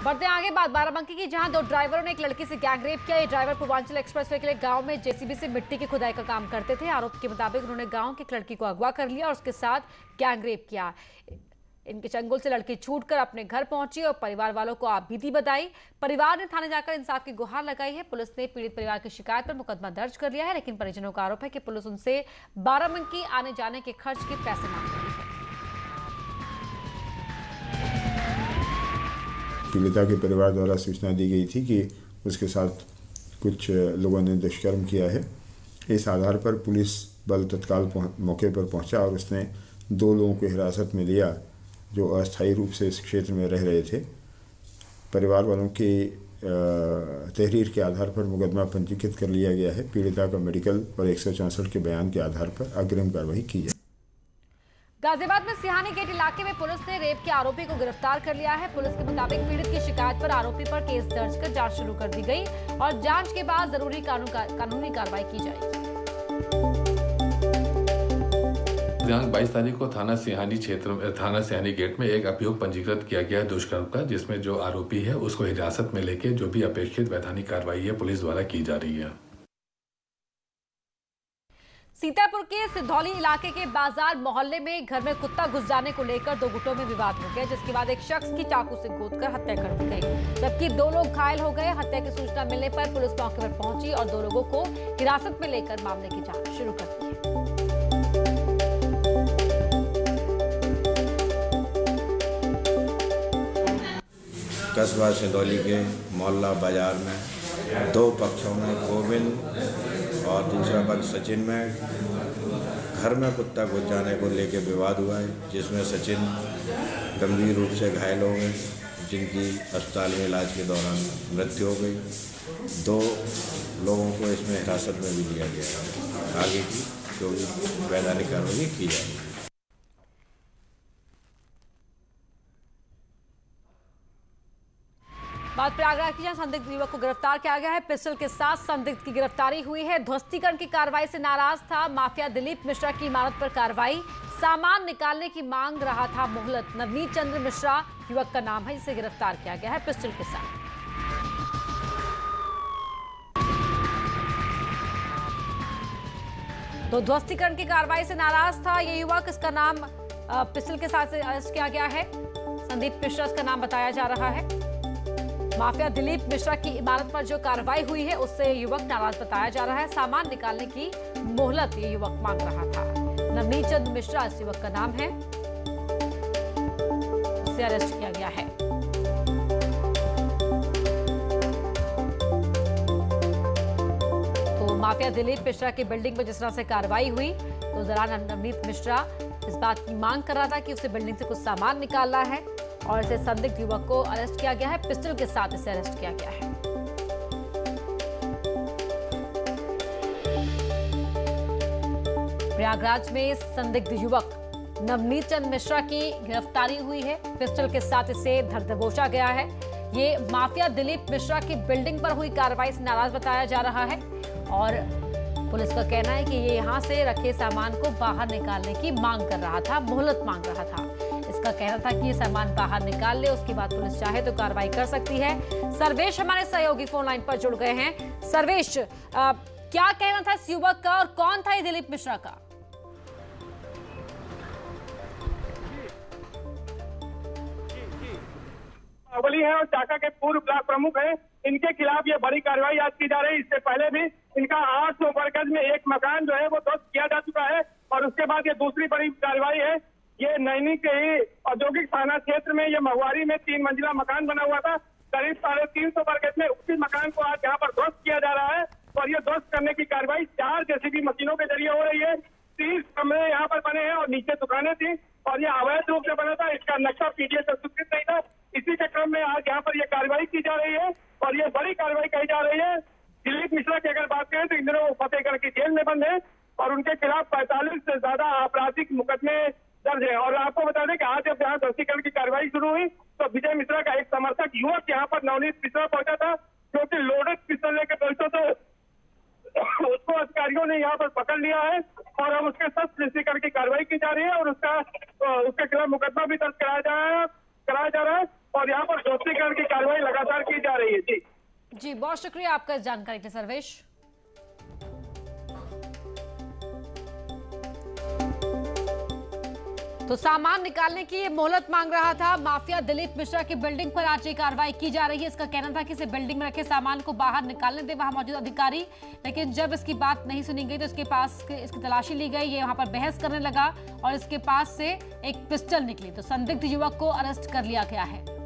बढ़ते आगे बात बाराबंकी की, जहां दो ड्राइवरों ने एक लड़की से गैंगरेप किया। ये ड्राइवर पूर्वांचल एक्सप्रेसवे के लिए गांव में जेसीबी से मिट्टी की खुदाई का काम करते थे। आरोप के मुताबिक उन्होंने गांव की एक लड़की को अगवा कर लिया और उसके साथ गैंगरेप किया। इनके चंगुल से लड़की छूटकर अपने घर पहुंची और परिवार वालों को आपबीती बताई। परिवार ने थाने जाकर इंसाफ की गुहार लगाई है। पुलिस ने पीड़ित परिवार की शिकायत पर मुकदमा दर्ज कर लिया है, लेकिन परिजनों का आरोप है कि पुलिस उनसे बाराबंकी आने जाने के खर्च के पैसे मांग रही है। पीड़िता के परिवार द्वारा सूचना दी गई थी कि उसके साथ कुछ लोगों ने दुष्कर्म किया है। इस आधार पर पुलिस बल तत्काल मौके पर पहुंचा और उसने 2 लोगों को हिरासत में लिया जो अस्थायी रूप से इस क्षेत्र में रह रहे थे। परिवार वालों की तहरीर के आधार पर मुकदमा पंजीकृत कर लिया गया है। पीड़िता का मेडिकल और 164 के बयान के आधार पर अग्रिम कार्रवाई की जाए। गाजियाबाद में सिहानी गेट इलाके में पुलिस ने रेप के आरोपी को गिरफ्तार कर लिया है। पुलिस के मुताबिक पीड़ित की शिकायत पर आरोपी पर केस दर्ज कर जांच शुरू कर दी गई और जांच के बाद जरूरी कानूनी कार्रवाई की जाएगी। दिनांक 22 तारीख को थाना सिहानी गेट में एक अभियोग पंजीकृत किया गया है दुष्कर्म का, जिसमें जो आरोपी है उसको हिरासत में लेके जो भी अपेक्षित वैधानिक कार्रवाई है पुलिस द्वारा की जा रही है। सीतापुर के सिद्धौली इलाके के बाजार मोहल्ले में घर में कुत्ता घुस जाने को लेकर 2 गुटों में विवाद हो गया, जिसके बाद एक शख्स की चाकू से गोदकर हत्या कर दी गई, जबकि 2 लोग घायल हो गए। हत्या की सूचना मिलने पर पुलिस मौके पर पहुंची और 2 लोगों को हिरासत में लेकर मामले की जांच शुरू कर दी है। कस्बा सिद्धौली के मोहल्ला बाजार में 2 पक्षों में गोविंद और दूसरा पक्ष सचिन में घर में कुत्ता घुस जाने को लेकर विवाद हुआ है, जिसमें सचिन गंभीर रूप से घायल हो गए, जिनकी अस्पताल में इलाज के दौरान मृत्यु हो गई। 2 लोगों को इसमें हिरासत में भी लिया गया है। आगे की जो भी वैधानिक कार्रवाई की जाएगी। बात प्रयागराज की, जहां संदिग्ध युवक को गिरफ्तार किया गया है। पिस्टल के साथ संदिग्ध की गिरफ्तारी हुई है। ध्वस्तीकरण की कार्रवाई से नाराज था माफिया दिलीप मिश्रा की इमारत पर कार्रवाई। सामान निकालने की मांग रहा था मोहलत। नवनीत चंद्र मिश्रा युवक का नाम है, जिसे गिरफ्तार किया गया है पिस्टल के साथ। तो ध्वस्तीकरण की कार्रवाई से नाराज था ये युवक। इसका नाम पिस्टल के साथ अरेस्ट किया गया है। संदीप मिश्रा इसका नाम बताया जा रहा है। माफिया दिलीप मिश्रा की इमारत पर जो कार्रवाई हुई है उससे युवक नाराज बताया जा रहा है। सामान निकालने की मोहलत ये युवक मांग रहा था। नवनीत चंद्र मिश्रा इस युवक का नाम है, जिसे अरेस्ट किया गया है। तो माफिया दिलीप मिश्रा की बिल्डिंग में जिस तरह से कार्रवाई हुई, तो जरा नवनीत मिश्रा इस बात की मांग कर रहा था कि उसे बिल्डिंग से कुछ सामान निकालना है और इसे संदिग्ध युवक को अरेस्ट किया गया है। पिस्टल के साथ इसे अरेस्ट किया गया है। प्रयागराज में संदिग्ध युवक नवनीत चंद्र मिश्रा की गिरफ्तारी हुई है। पिस्टल के साथ इसे धर दबोचा गया है। ये माफिया दिलीप मिश्रा की बिल्डिंग पर हुई कार्रवाई से नाराज बताया जा रहा है और पुलिस का कहना है कि ये यहां से रखे सामान को बाहर निकालने की मांग कर रहा था, मोहलत मांग रहा था। इसका कहना था कि ये सामान बाहर निकाल ले, उसके बाद पुलिस चाहे तो कार्रवाई कर सकती है। सर्वेश हमारे सहयोगी फोन लाइन पर जुड़ गए हैं। सर्वेश, क्या कहना था इस युवक का और कौन था ये दिलीप मिश्रा का? अवली है और चाका के पूर्व ब्लॉक प्रमुख हैं। इनके खिलाफ ये बड़ी कार्रवाई आज की जा रही है। इससे पहले भी इनका 800 गज में एक मकान जो है वो ध्वस्त किया जा चुका है और उसके बाद ये दूसरी बड़ी कार्रवाई है। ये नैनी के ही औद्योगिक थाना क्षेत्र में ये महुआरी में 3 मंजिला मकान बना हुआ था। करीब 350 गज में उसी मकान को आज यहाँ पर ध्वस्त किया जा रहा है और ये ध्वस्त करने की कार्रवाई 4 जेसीबी मशीनों के जरिए हो रही है। 30 कमरे यहाँ पर बने हैं और नीचे दुकानें थी और ये अवैध रूप से बना था। इसका नक्शा पीडीएफ से स्वीकृत नहीं था। इसी के क्रम में आज यहाँ पर ये कार्रवाई की जा रही है और ये बड़ी कार्रवाई कही जा रही है। दिलीप मिश्रा की अगर बात करें तो इन दिनों फतेहगढ़ की जेल में बंद है और उनके खिलाफ 45 से ज्यादा आपराधिक मुकदमे दर्ज है। और आपको बता दें कि आज जब यहाँ ध्वस्तीकरण की कार्रवाई शुरू हुई तो विजय मिश्रा का एक समर्थक युवक यहाँ पर नवनीत मिश्रा पहुंचा था, जो कि लोडेड पिस्टल लेकर पहुंचा था। उसको अधिकारियों ने यहाँ पर पकड़ लिया है और अब उसके साथ ध्वस्तीकरण की कार्रवाई की जा रही है और उसके खिलाफ मुकदमा भी दर्ज कराया जा रहा है और यहाँ पर ध्वस्तीकरण की कार्रवाई लगातार की जा रही है। जी बहुत शुक्रिया आपका इस जानकारी के लिए सर्वेश। तो सामान निकालने की ये मोहलत मांग रहा था। माफिया दिलीप मिश्रा की बिल्डिंग पर आज ये कार्रवाई की जा रही है। इसका कहना था कि इसे बिल्डिंग में रखे सामान को बाहर निकालने दे वहां मौजूद अधिकारी, लेकिन जब इसकी बात नहीं सुनी गई तो इसके पास इसकी तलाशी ली गई। ये वहां पर बहस करने लगा और इसके पास से एक पिस्टल निकली तो संदिग्ध युवक को अरेस्ट कर लिया गया है।